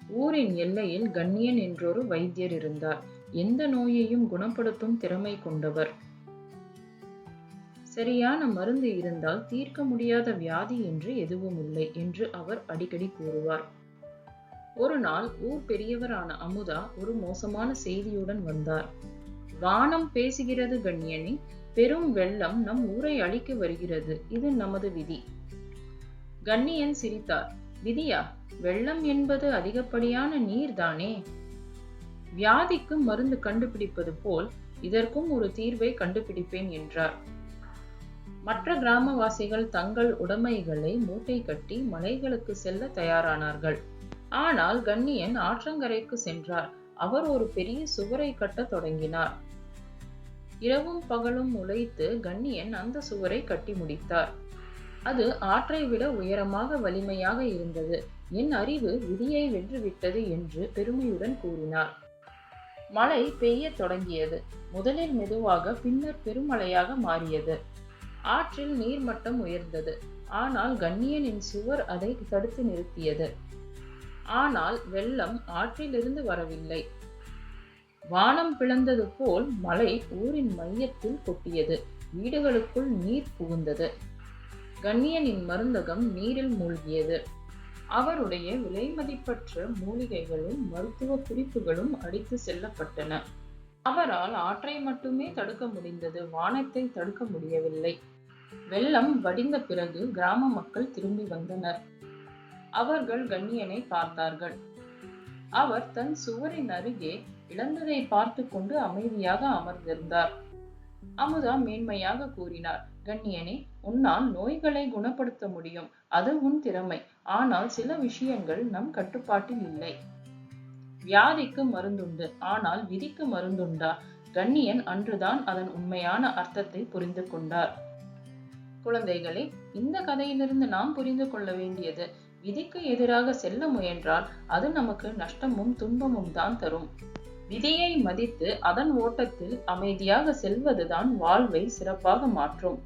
ஊரின் எல்லையில் கண்ணியன் என்றொரு வைத்தியர் இருந்தார். எந்த நோயையும் குணப்படுத்தும் திறமை கொண்டவர். சரியான மருந்து இருந்தால் தீர்க்க முடியாத வியாதி என்று எதுவும் இல்லை என்று அவர் அடிக்கடி கூறுவார். ஒரு நாள் ஊர் பெரியவரான அமுதா ஒரு மோசமான செய்தியுடன் வந்தார். வானம் பேசுகிறது கண்ணியனே, பெரும் வெள்ளம் நம் ஊரை அழிக்க வருகிறது. இது நமது விதி. கண்ணியன் சிரித்தார். விதியா? வெள்ளம் என்பது அதிகப்படியான நீர்தானே. வியாதிக்கு மருந்து கண்டுபிடிப்பது போல் இதற்கும் ஒரு தீர்வை கண்டுபிடிப்பேன் என்றார். மற்ற கிராமவாசிகள் தங்கள் உடைமைகளை மூட்டை கட்டி மலைகளுக்கு செல்ல தயாரானார்கள். ஆனால் கண்ணியன் ஆற்றங்கரைக்கு சென்றார். அவர் ஒரு பெரிய சுவரை கட்டத் தொடங்கினார். இரவும் பகலும் உழைத்து கண்ணியன் அந்த சுவரை கட்டி முடித்தார். அது ஆற்றை விட உயரமாக வலிமையாக இருந்தது. என் அறிவு விதியை வென்றுவிட்டது என்று பெருமையுடன் கூறினார். மழை பெய்யத் தொடங்கியது. முதலில் மெதுவாக, பின்னர் பெருமழையாக மாறியது. ஆற்றில் நீர்மட்டம் உயர்ந்தது. ஆனால் கண்ணியனின் சுவர் அதை தடுத்து நிறுத்தியது. ஆனால் வெள்ளம் ஆற்றிலிருந்து வரவில்லை. வானம் பிளந்தது போல் மழை ஊரின் மையத்தில் கொட்டியது. வீடுகளுக்குள் நீர் புகுந்தது. கண்ணியனின் மருந்தகம் நீரில் மூழ்கியது. அவருடைய விலைமதிப்பற்ற மூலிகைகளும் மருத்துவ குறிப்புகளும் அடித்து செல்லப்பட்டன. அவரால் ஆற்றை மட்டுமே தடுக்க முடிந்தது, வானத்தை தடுக்க முடியவில்லை. வெள்ளம் வடிந்த பிறகு கிராம மக்கள் திரும்பி வந்தனர். அவர்கள் கண்ணியனை பார்த்தார்கள். அவர் தன் சுவரின் அருகே இழந்ததை பார்த்து கொண்டு அமைதியாக அமர்ந்திருந்தார். அமுதா மேன்மையாக கூறினார். கண்ணியனே, உன்னால் நோய்களை குணப்படுத்த முடியும். அது உன் திறமை. ஆனால் சில விஷயங்கள் நம் கட்டுப்பாட்டில் இல்லை. வியாதிக்கு மருந்துண்டு, ஆனால் விதிக்கு மருந்துண்டா? கண்ணியன் அன்றுதான் அதன் உண்மையான அர்த்தத்தை புரிந்து கொண்டார். குழந்தைகளே, இந்த கதையிலிருந்து நாம் புரிந்து கொள்ள வேண்டியது, விதிக்கு எதிராக செல்ல முயன்றால் அது நமக்கு நஷ்டமும் துன்பமும் தான் தரும். விதியை மதித்து அதன் ஓட்டத்தில் அமைதியாக செல்வதுதான் வாழ்வை சிறப்பாக மாற்றும்.